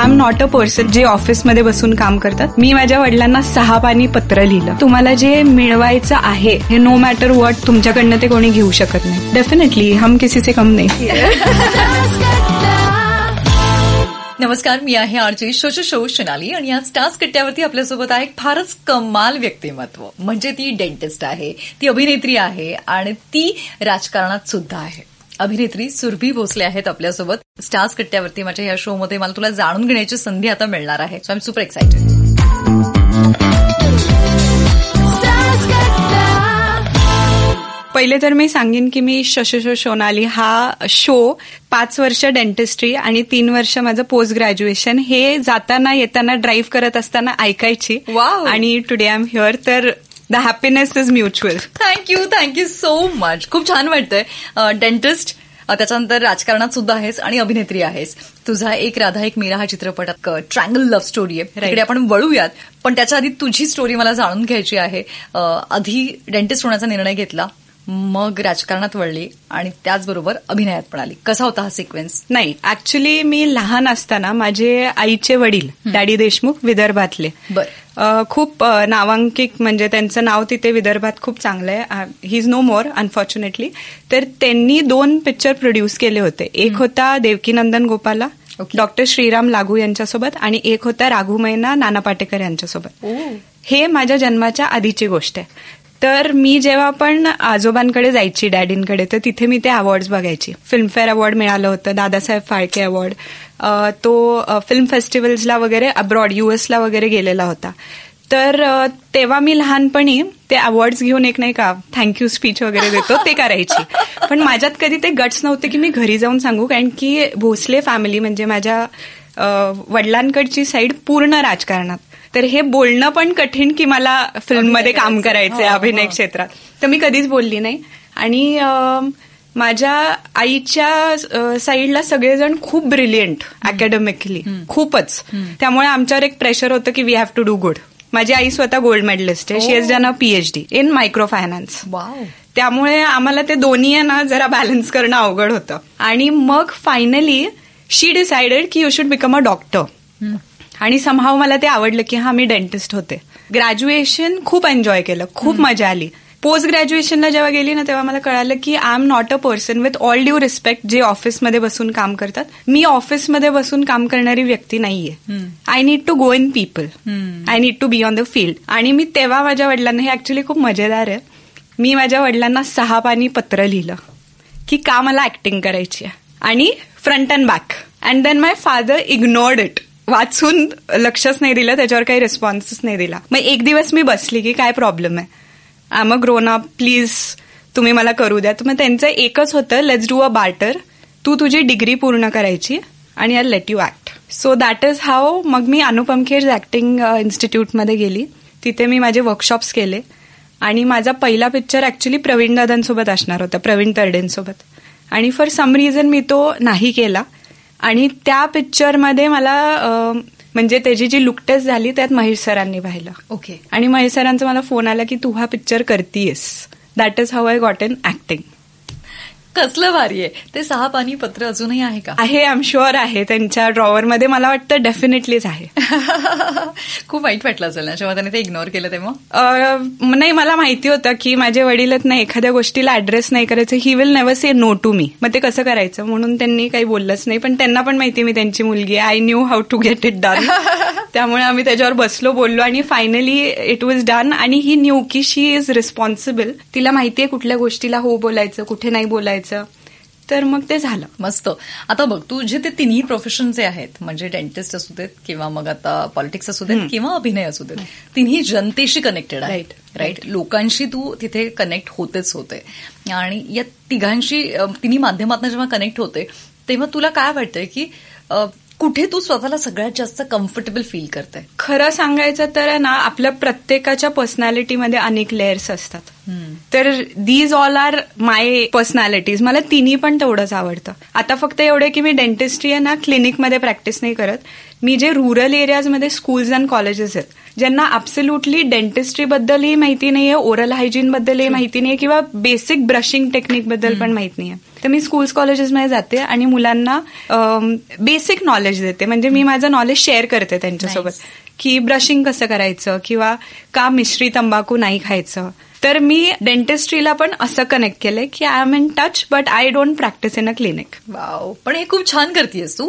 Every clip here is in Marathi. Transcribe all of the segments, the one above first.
I am not a person जे ऑफिसमध्ये बसून काम करतात. मी माझ्या वडिलांना 6 पानी पत्र लिहिलं. तुम्हाला जे मिळवायचं आहे हे नो मॅटर व्हॉट तुमच्याकडनं ते कोणी घेऊ शकत नाही. डेफिनेटली हम किसी से कम नाही. नमस्कार, मी आहे आरजे शो सोनाली आणि आज स्टार्स कट्ट्यावरती आपल्यासोबत आहे एक फारच कमाल व्यक्तिमत्व. म्हणजे ती डेंटिस्ट आहे, ती अभिनेत्री आहे आणि ती राजकारणात सुद्धा आहे. अभिनेत्री सुरभी भोसले आहेत आपल्यासोबत स्टार्स कट्ट्यावरती. माझ्या या शो मध्ये मला तुला जाणून घेण्याची संधी आता मिळणार आहे. So I am super excited. पहिले तर मी सांगेन की मी शो सोनाली हा शो 5 वर्ष डेंटिस्ट्री आणि 3 वर्ष माझं पोस्ट ग्रॅज्युएशन हे जाताना येताना ड्राईव्ह करत असताना ऐकायची. आणि टुडे आय एम हिअर. तर the happiness is mutual. Thank you so much. खूप छान वाटतंय. डेंटिस्ट, त्याच्यानंतर राजकारणात सुद्धा आहेस आणि अभिनेत्री आहेस. तुझा एक राधा एक मीरा हा चित्रपट ट्रँगल लव्ह स्टोरी आहे. तिकडे आपण वळूयात, पण त्याच्या आधी तुझी स्टोरी मला जाणून घ्यायची आहे. आधी डेंटिस्ट होण्याचा निर्णय घेतला, मग राजकारणात वळली आणि त्याचबरोबर अभिनयात पण आली. कसा होता हा सिक्वेन्स? नाही, ऍक्च्युली मी लहान असताना माझे आईचे वडील डॅडी देशमुख विदर्भातले, खूप नावांकित, म्हणजे त्यांचं नाव तिथे विदर्भात खूप चांगलं आहे. He is no more unfortunately. तर त्यांनी 2 पिक्चर प्रोड्यूस केले होते. एक होता देवकीनंदन गोपाला डॉक्टर श्रीराम लागू यांच्यासोबत आणि एक होता राघू मैना नाना पाटेकर यांच्यासोबत. हे माझ्या जन्माच्या आधीची गोष्ट आहे. तर मी जेव्हा पण आजोबांकडे जायची डॅडींकडे, तर तिथे मी ते अवॉर्ड्स बघायची. फिल्मफेअर अवॉर्ड मिळालं होतं, दादासाहेब फाळके अवॉर्ड, तो फिल्म फेस्टिवल्सला वगैरे अब्रॉड युएसला वगैरे गेलेला होता. तर तेव्हा मी लहानपणी ते अवॉर्ड्स घेऊन एक नाही का थँक्यू स्पीच वगैरे देतो ते करायची. पण माझ्यात कधी ते गट्स नव्हते की मी घरी जाऊन सांगू, कारण की भोसले फॅमिली म्हणजे माझ्या वडिलांकडची साईड पूर्ण राजकारणात. तर हे बोलणं पण कठीण की मला फिल्ममध्ये काम करायचंय अभिनय क्षेत्रात. तर मी कधीच बोलली नाही. आणि माझ्या आईच्या साईडला सगळेजण खूप ब्रिलियंट अकॅडमिकली, खूपच. त्यामुळे आमच्यावर एक प्रेशर होतं की we have to do good. माझी आई स्वतः गोल्ड मेडलिस्ट आहे. She has done a PhD in microfinance. त्यामुळे आम्हाला ते दोन्ही आहे ना जरा बॅलन्स करणं अवघड होतं. आणि मग फायनली शी डिसाइडेड की you should become a doctor. आणि समहाव मला ते आवडलं की मी डेंटिस्ट होते. ग्रॅज्युएशन खूप एन्जॉय केलं, खूप मजा आली. पोस्ट ग्रॅज्युएशनला जेव्हा गेली ना तेव्हा मला कळालं की I am not a person, with all due respect, जे ऑफिसमध्ये बसून काम करतात. मी ऑफिसमध्ये बसून काम करणारी व्यक्ती नाहीये. I need to go in people, I need to be on the field. आणि मी तेव्हा माझ्या वडिलांना, हे ऍक्च्युली खूप मजेदार आहे, मी माझ्या वडिलांना 6 पानी पत्र लिहिलं की का मला ऍक्टिंग करायची आहे, आणि front and back. And then my father ignored it. वाचून लक्षच नाही दिलं, त्याच्यावर काही रिस्पॉन्सच नाही दिला. मग एक दिवस मी बसली की काय प्रॉब्लेम आहे, I am a grown up, please तुम्ही मला करू द्या. तर मग त्यांचं एकच होतं, लेट्स डू अ बार्टर. तू तुझी डिग्री पूर्ण करायची आणि I let you act. So that is how मग मी अनुपम खेर ऍक्टिंग इन्स्टिट्यूटमध्ये गेली. तिथे मी माझे वर्कशॉप्स केले आणि माझा पहिला पिक्चर ऍक्च्युली प्रवीण दादांसोबत असणार होता, प्रवीण तरडेंसोबत. आणि फॉर सम रिझन मी तो नाही केला. आणि त्या पिक्चरमध्ये मला म्हणजे त्याची जी लुक टेस्ट झाली त्यात महेश सरांनी पाहिलं. आणि महेश सरांचा मला फोन आला की तू हा पिक्चर करतीयस. That is how I got in acting. कसलं भारी आहे. ते 6 पानी पत्र अजूनही आहे का? आहे, आय एम शुअर आहे. त्यांच्या ड्रॉवरमध्ये मला वाटतं डेफिनेटलीच आहे. खूप वाईट वाटलं असेल ना जेव्हा त्याने ते इग्नोर केलं तेव्हा? नाही, मला माहिती होतं की माझे वडील आहेत ना, एखाद्या गोष्टीला ऍड्रेस नाही करायचं, he will never say no to me. मग ते कसं करायचं, म्हणून त्यांनी काही बोललंच नाही. पण त्यांना पण माहिती मी त्यांची मुलगी आहे. I knew how to get it done. त्यामुळे आम्ही त्याच्यावर बसलो, बोललो आणि फायनली इट वॉज डन. आणि ही न्यू की शी इज रिस्पॉन्सिबल. तिला माहितीये कुठल्या गोष्टीला हो बोलायचं, कुठे नाही बोलायचं. तर मग ते झालं. मस्त. आता बघ, तू जे ते तिन्ही प्रोफेशन जे आहेत, म्हणजे डेंटिस्ट असू देत किंवा मग आता पॉलिटिक्स असू देत किंवा अभिनय असू देत, तिन्ही जनतेशी कनेक्टेड आहे. राईट. लोकांशी तू तिथे कनेक्ट होतेच होते. आणि या तिन्ही माध्यमातून जेव्हा कनेक्ट होते तेव्हा तुला काय वाटतंय की कुठे तू स्वतःला सगळ्यात जास्त कम्फर्टेबल फील करते? खरं सांगायचं तर ना, आपल्या प्रत्येकाच्या पर्सनॅलिटीमध्ये अनेक लेयर्स असतात. तर these all are my personalities. मला तिन्ही पण तेवढंच आवडतं. आता फक्त एवढे की मी डेंटिस्ट्री आहे ना क्लिनिकमध्ये प्रॅक्टिस नाही करत. मी जे रुरल एरियाजमध्ये स्कूल्स अँड कॉलेजेस आहेत ज्यांना ऍब्सोल्युटली डेंटिस्ट्री बद्दलही माहिती नाहीये, ओरल हायजीन बद्दलही माहिती नाहीये किंवा बेसिक ब्रशिंग टेक्निक बद्दल पण माहित नाहीये. तर मी स्कूल्स कॉलेजेसमध्ये जाते आणि मुलांना बेसिक नॉलेज देते. म्हणजे मी माझं नॉलेज शेअर करते त्यांच्यासोबत की ब्रशिंग कसं करायचं किंवा का मिश्री तंबाखू नाही खायचं. तर मी डेंटिस्ट्रीला पण असं कनेक्ट केलंय की I am in touch but I don't practice in a clinic. Wow, पण हे खूप छान करतेस तू.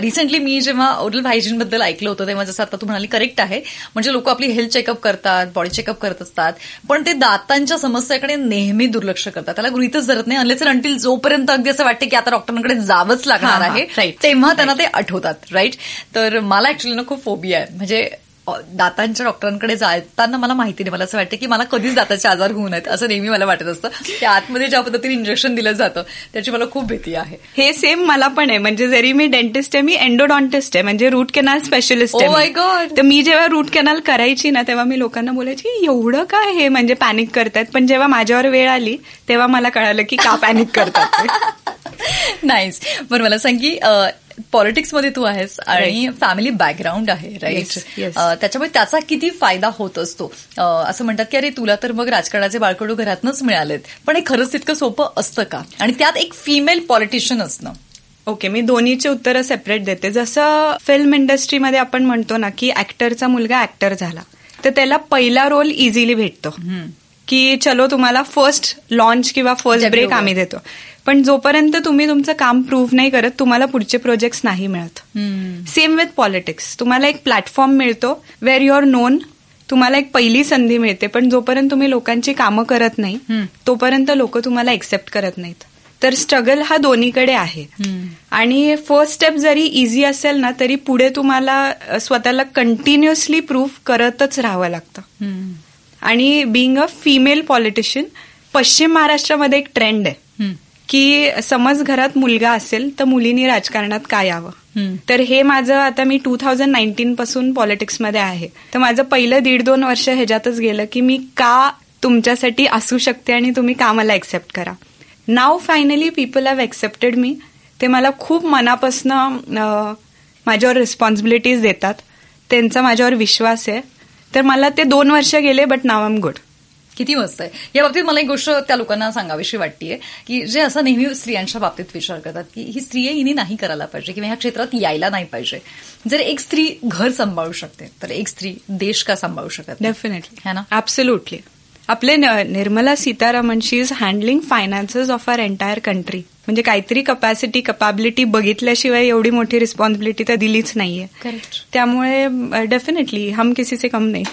रिसेंटली मी जेव्हा ओरल हायजीन बद्दल ऐकलं होतं तेव्हा जसं आता तू म्हणाली करेक्ट आहे, म्हणजे लोक आपली हेल्थ चेकअप करतात, बॉडी चेकअप करत असतात, पण ते दातांच्या समस्याकडे नेहमी दुर्लक्ष करतात, त्याला गृहीतच धरत नाही अनलेस अंटिल जोपर्यंत अगदी असं वाटतं की आता डॉक्टरांकडे जावंच लागणार आहे तेव्हा त्यांना ते आठवतात. राईट. तर मला ऍक्च्युली ना खूप फोबिया आहे, म्हणजे दातांच्या डॉक्टरांकडे जाताना मला माहिती नाही, मला असं वाटतं की मला कधीच दाताचे आजार होऊ नयेत असं नेहमी मला वाटत असतं. त्या आतमध्ये ज्या पद्धतीने इंजेक्शन दिलं जातं त्याची मला खूप भीती आहे. हे सेम मला पण आहे. म्हणजे जरी मी डेंटिस्ट आहे, मी एंडोडॉन्टिस्ट आहे, म्हणजे रूट कॅनल स्पेशलिस्ट आहे. Oh my God. तर मी जेव्हा रूट कॅनल करायची ना तेव्हा मी लोकांना बोलायची की एवढं काय हे म्हणजे पॅनिक करतायत, पण जेव्हा माझ्यावर वेळ आली तेव्हा मला कळालं की का पॅनिक करतात. नाईस. पण मला सांग की पॉलिटिक्समध्ये तू आहेस आणि फॅमिली बॅकग्राऊंड आहे, राईट? त्याच्यामुळे त्याचा किती फायदा होत असतो. असं म्हणतात की अरे तुला तर मग राजकारणाचे बाळकडू घरातनंच मिळालेत, पण हे खरंच तितकं सोपं असतं का, आणि त्यात एक फिमेल पॉलिटिशियन असणं. ओके, मी दोन्हीची उत्तरं सेपरेट देते. जसं फिल्म इंडस्ट्रीमध्ये आपण म्हणतो ना की ऍक्टरचा मुलगा ऍक्टर झाला तर त्याला पहिला रोल इझिली भेटतो की चलो तुम्हाला फर्स्ट लॉन्च किंवा फर्स्ट ब्रेक आम्ही देतो. पण जोपर्यंत तुम्ही तुमचं काम प्रूव्ह नाही करत तुम्हाला पुढचे प्रोजेक्ट्स नाही मिळत. Same with politics. तुम्हाला एक प्लॅटफॉर्म मिळतो वेअर यू आर नोन, तुम्हाला एक पहिली संधी मिळते, पण जोपर्यंत तुम्ही लोकांची कामं करत नाही तोपर्यंत लोक तुम्हाला एक्सेप्ट करत नाहीत. तर स्ट्रगल हा दोन्हीकडे आहे. आणि फर्स्ट स्टेप जरी इझी असेल ना तरी पुढे तुम्हाला स्वतःला कंटिन्युअसली प्रूव्ह करतच राहावं लागतं. आणि बिईंग अ फिमेल पॉलिटिशियन, पश्चिम महाराष्ट्रामध्ये एक ट्रेंड आहे की समज घरात मुलगा असेल तर मुलींनी राजकारणात का यावं. तर हे माझं आता मी 2019 पासून पॉलिटिक्समध्ये आहे, तर माझं पहिलं 1.5-2 वर्ष ह्याच्यातच गेलं की मी का तुमच्यासाठी असू शकते आणि तुम्ही का मला एक्सेप्ट करा. Now finally people have accepted me. ते मला खूप मनापासनं माझ्यावर रिस्पॉन्सिबिलिटीज देतात, त्यांचा माझ्यावर विश्वास आहे. तर मला ते 2 वर्ष गेले but now I am good. किती मस्त आहे. या बाबतीत मला एक गोष्ट त्या लोकांना सांगावीशी वाटतेय की जे असं नेहमी स्त्रियांच्या बाबतीत विचार करतात की ही स्त्री आहे, हिने नाही करायला पाहिजे किंवा ह्या क्षेत्रात यायला नाही पाहिजे. जर एक स्त्री घर सांभाळू शकते तर एक स्त्री देश का सांभाळू शकत? डेफिनेटली, है ना? ऍब्सोल्युटली. आपले Nirmala Sitharaman, she is handling finances of our entire country. म्हणजे काहीतरी कॅपॅबिलिटी बघितल्याशिवाय एवढी मोठी रिस्पॉन्सिबिलिटी तर दिलीच नाहीये. करेक्ट. त्यामुळे डेफिनेटली हम किसी से कम नाही.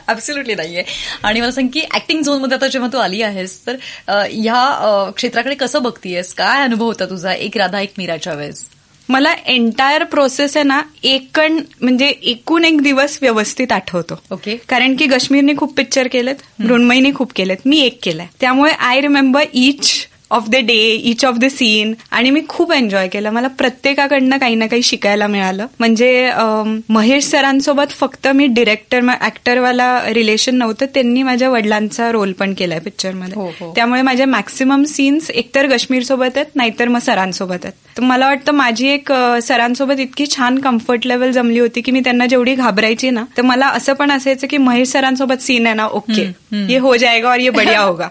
ऍब्सोल्युटली नाहीये. आणि मला सांग की ऍक्टिंग झोनमध्ये आता जेव्हा तू आली आहेस तर ह्या क्षेत्राकडे कसं बघतीयस, काय अनुभव होता तुझा एक राधा एक मीराच्या वेळेस? मला एंटायर प्रोसेस आहे ना एकूण एक दिवस व्यवस्थित आठवतो. ओके. कारण की गश्मीरने खूप पिक्चर केलेत, मृण्मयीने खूप केलेत, मी एक केलाय. त्यामुळे I remember each of the day, each of the scene, आणि मी खूप एन्जॉय केलं. मला प्रत्येकाकडनं काही ना काही शिकायला मिळालं. म्हणजे महेश सरांसोबत फक्त मी डिरेक्टर ऍक्टरवाला रिलेशन नव्हतं, त्यांनी माझ्या वडिलांचा रोल पण केलाय पिक्चरमध्ये. त्यामुळे माझे मॅक्सिमम सीन्स एकतर काश्मीर सोबत आहेत नाहीतर मग सरांसोबत आहेत. तर मला वाटतं माझी एक सरांसोबत इतकी छान कम्फर्ट लेवल जमली होती की मी त्यांना जेवढी घाबरायची ना, तर मला असं पण असायचं की महेश सरांसोबत सीन आहे ना, ओके ये हो जाएगा और ये बढ़िया होगा.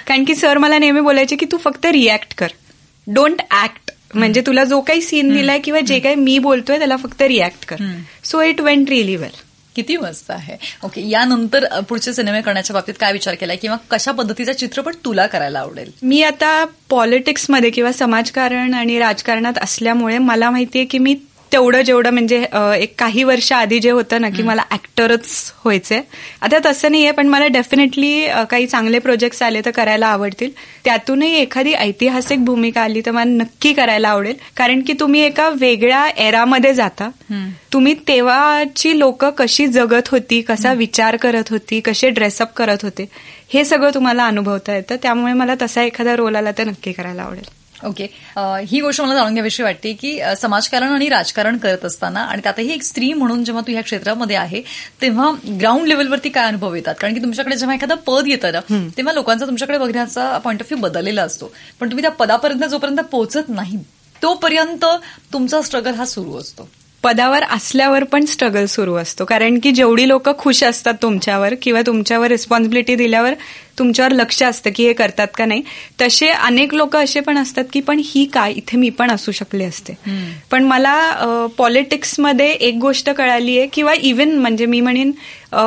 कारण की सर मला नेहमी बोलायचे की तू फक्त रिॲक्ट कर, डोंट ऍक्ट. म्हणजे तुला जो काही सीन दिलाय किंवा जे काही मी बोलतोय त्याला फक्त रिॲक्ट कर. सो इट वेंट रिअली वेल. किती मस्त आहे. ओके, यानंतर पुढचे सिनेमे करण्याच्या बाबतीत काय विचार केलाय किंवा कशा पद्धतीचा चित्रपट तुला करायला आवडेल? मी आता पॉलिटिक्समध्ये किंवा समाजकारण आणि राजकारणात असल्यामुळे मला माहितीये की मी तेवढं जेवढं म्हणजे एक काही वर्ष आधी जे होतं ना की मला ऍक्टरच व्हायचंय, आता तसं नाहीये. पण मला डेफिनेटली काही चांगले प्रोजेक्ट्स आले तर करायला आवडतील. त्यातूनही एखादी ऐतिहासिक भूमिका आली तर मला नक्की करायला आवडेल. कारण की तुम्ही एका वेगळ्या एरामध्ये जाता, तुम्ही तेव्हाची लोक कशी जगत होती, कसा विचार करत होती, कसे ड्रेसअप करत होते, हे सगळं तुम्हाला अनुभवता येतं. त्यामुळे मला तसा एखादा रोल आला तर नक्की करायला आवडेल. ओके. ही गोष्ट मला जाणून घ्यावीशी वाटते की समाजकारण आणि राजकारण करत असताना आणि त्यातही एक स्त्री म्हणून जेव्हा तू ह्या क्षेत्रामध्ये आहे तेव्हा ग्राउंड लेवलवरती काय अनुभव येतात? कारण की तुमच्याकडे जेव्हा एखादं पद येतं ना तेव्हा लोकांचा तुमच्याकडे बघण्याचा पॉईंट ऑफ व्ह्यू बदललेला असतो, पण तुम्ही त्या पदापर्यंत जोपर्यंत पोहोचत नाही तोपर्यंत तुमचा स्ट्रगल हा सुरू असतो. पदावर असल्यावर पण स्ट्रगल सुरू असतो, कारण की जेवढी लोक खुश असतात तुमच्यावर किंवा तुमच्यावर रिस्पॉन्सिबिलिटी दिल्यावर तुमच्यावर लक्ष असतं की हे करतात का नाही, तसे अनेक लोक असे पण असतात की पण ही काय, इथे मी पण असू शकले असते. पण मला पॉलिटिक्समध्ये एक गोष्ट कळाली आहे, किंवा इव्हन म्हणजे मी म्हणेन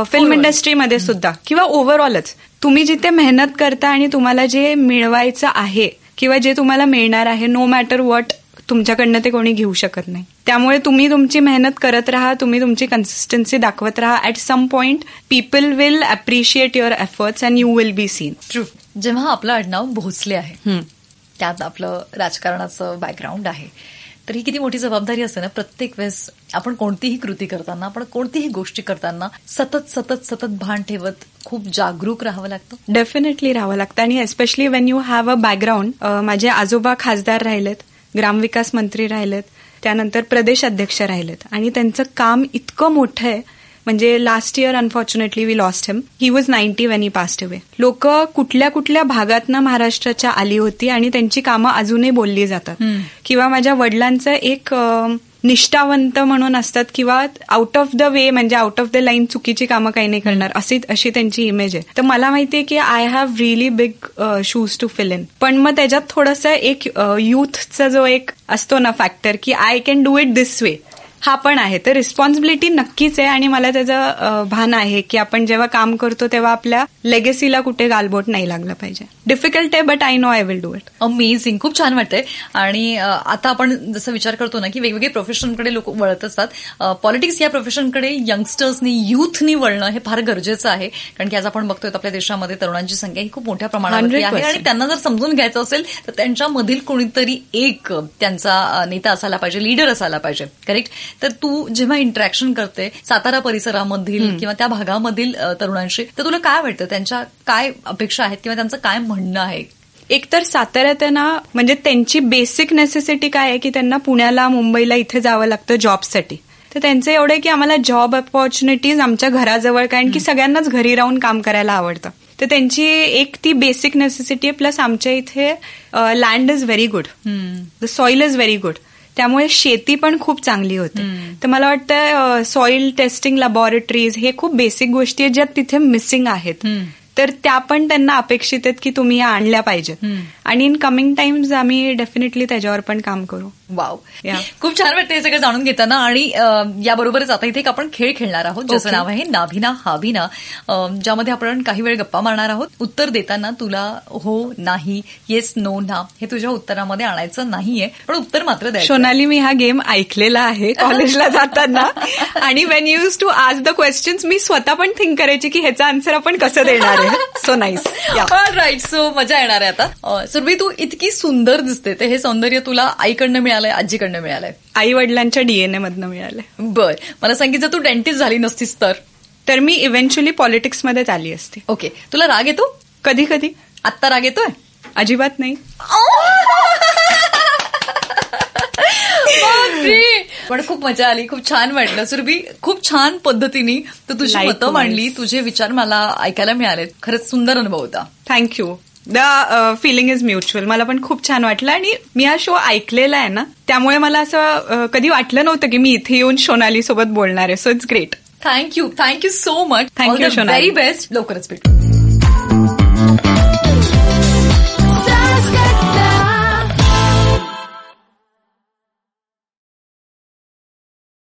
फिल्म इंडस्ट्रीमध्ये सुद्धा, किंवा ओव्हरऑलच तुम्ही जिथे मेहनत करता आणि तुम्हाला जे मिळवायचं आहे किंवा जे तुम्हाला मिळणार आहे, नो मॅटर व्हॉट, तुमच्याकडनं ते कोणी घेऊ शकत नाही. त्यामुळे तुम्ही तुमची मेहनत करत राहा, तुम्ही तुमची कन्सिस्टन्सी दाखवत राहा. At some point people will appreciate your efforts and you will be seen. True. जेव्हा आपलं आडनाव भोसले आहे, त्यात आपलं राजकारणाचं बॅकग्राऊंड आहे, तर ही किती मोठी जबाबदारी असते ना. प्रत्येक वेळेस आपण कोणतीही कृती करताना, आपण कोणतीही गोष्टी करताना सतत सतत सतत भान ठेवत खूप जागरूक राहावं लागतं. डेफिनेटली राहावं लागतं, आणि especially Wien you have a background. माझे आजोबा खासदार राहिलेत, ग्रामविकास मंत्री राहिलेत, त्यानंतर प्रदेश अध्यक्ष राहिलेत, आणि त्यांचं काम इतकं मोठं आहे. म्हणजे last year unfortunately we lost him. He was 90 when he passed away. लोक कुठल्या कुठल्या भागातनं महाराष्ट्राच्या आली होती आणि त्यांची कामं अजूनही बोलली जातात. किंवा माझ्या वडिलांचं एक निष्ठावंत म्हणून असतात, किंवा आउट ऑफ द वे, म्हणजे आउट ऑफ द लाईन चुकीची कामं काही नाही करणार, अशी त्यांची इमेज आहे. तर मला माहितीये की I have really big shoes to fill in. पण मग त्याच्यात थोडंसं एक युथचा जो एक असतो ना फॅक्टर, की I can do it this way, हा पण आहे. तर रिस्पॉन्सिबिलिटी नक्कीच आहे, आणि मला त्याचं भान आहे की आपण जेव्हा काम करतो तेव्हा आपल्या लेगेसीला कुठे गालबोट नाही लागलं पाहिजे. डिफिकल्ट आहे, but I know I will do it. Amazing. खूप छान वाटतंय. आणि आता आपण जसं विचार करतो ना की वेगवेगळे प्रोफेशनकडे लोक वळत असतात, पॉलिटिक्स या प्रोफेशनकडे यंगस्टर्सनी, युथनी वळणं हे फार गरजेचं आहे. कारण की आज आपण बघतोय आपल्या देशामध्ये तरुणांची संख्या ही खूप मोठ्या प्रमाणावर आहे, आणि त्यांना जर समजून घ्यायचं असेल तर त्यांच्यामधील कोणीतरी एक त्यांचा नेता असायला पाहिजे, लीडर असायला पाहिजे. करेक्ट. तर तू जेव्हा इंटरॅक्शन करते सातारा परिसरामधील किंवा त्या भागामधील तरुणांशी, तर तुला काय वाटतं, त्यांच्या काय अपेक्षा आहेत किंवा त्यांचं काय म्हणणं आहे? एकतर साताऱ्यात आहे ना, म्हणजे त्यांची बेसिक नेसेसिटी काय आहे की त्यांना पुण्याला, मुंबईला इथे जावं लागतं जॉबसाठी. तर त्यांचं एवढं आहे की आम्हाला जॉब ऑपॉर्च्युनिटीज आमच्या घराजवळ, कारण की सगळ्यांनाच घरी राहून काम करायला आवडतं. तर त्यांची एक ती बेसिक नेसेसिटी आहे. प्लस आमच्या इथे land is very good, the soil is very good, त्यामुळे शेती पण खूप चांगली होते. तर मला वाटतं सॉइल टेस्टिंग लॅबॉरेटरीज हे खूप बेसिक गोष्टी आहेत ज्या तिथे मिसिंग आहेत. तर त्या पण त्यांना अपेक्षित आहेत की तुम्ही या आणल्या पाहिजेत, आणि इन कमिंग टाइम्स आम्ही डेफिनेटली त्याच्यावर पण काम करू. वाव, खूप छान वाटतं हे सगळं जाणून घेताना. आणि याबरोबरच आता इथे एक आपण खेळ खेळणार आहोत, ज्याचं नाव आहे नाभिना हाभिना, ज्यामध्ये आपण काही वेळ गप्पा मारणार आहोत. उत्तर देताना तुला हो, नाही, येस, नो, ना हे तुझ्या उत्तरामध्ये आणायचं नाहीये, पण उत्तर मात्र द्यायचं. सोनाली, मी हा गेम ऐकलेला आहे कॉलेजला जाताना, आणि when you used to ask the questions मी स्वतः पण थिंक करायची की ह्याचा आन्सर आपण कसं देणार आहे. So nice. राईट. सो मजा येणार आहे आता. सुरभी, तू इतकी सुंदर दिसते, ते हे सौंदर्य तुला आईकडनं मिळालंय, आजीकडनं मिळालंय? आई वडिलांच्या डीएनए मधनं मिळालंय. बर, मला सांगितलं जर तू डेंटिस्ट झाली नसतीस तर मी इव्हेंच्युअली पॉलिटिक्समध्येच आली असते. ओके. तुला राग येतो? कधी कधी. आत्ता राग येतोय? अजिबात नाही. पण खूप मजा आली, खूप छान वाटलं. सुरभी, खूप छान पद्धतीने तू तुझी मतं मांडली, तुझे विचार मला ऐकायला मिळाले. खरंच सुंदर अनुभव होता. Thank you. The feeling is mutual. मला पण खूप छान वाटलं, आणि मी हा शो ऐकलेला आहे ना, त्यामुळे मला असं कधी वाटलं नव्हतं की मी इथे येऊन सोनाली सोबत बोलणार आहे. So it's great. Thank you so much. Thank you Sonali. Very best. लवकरच भेटू.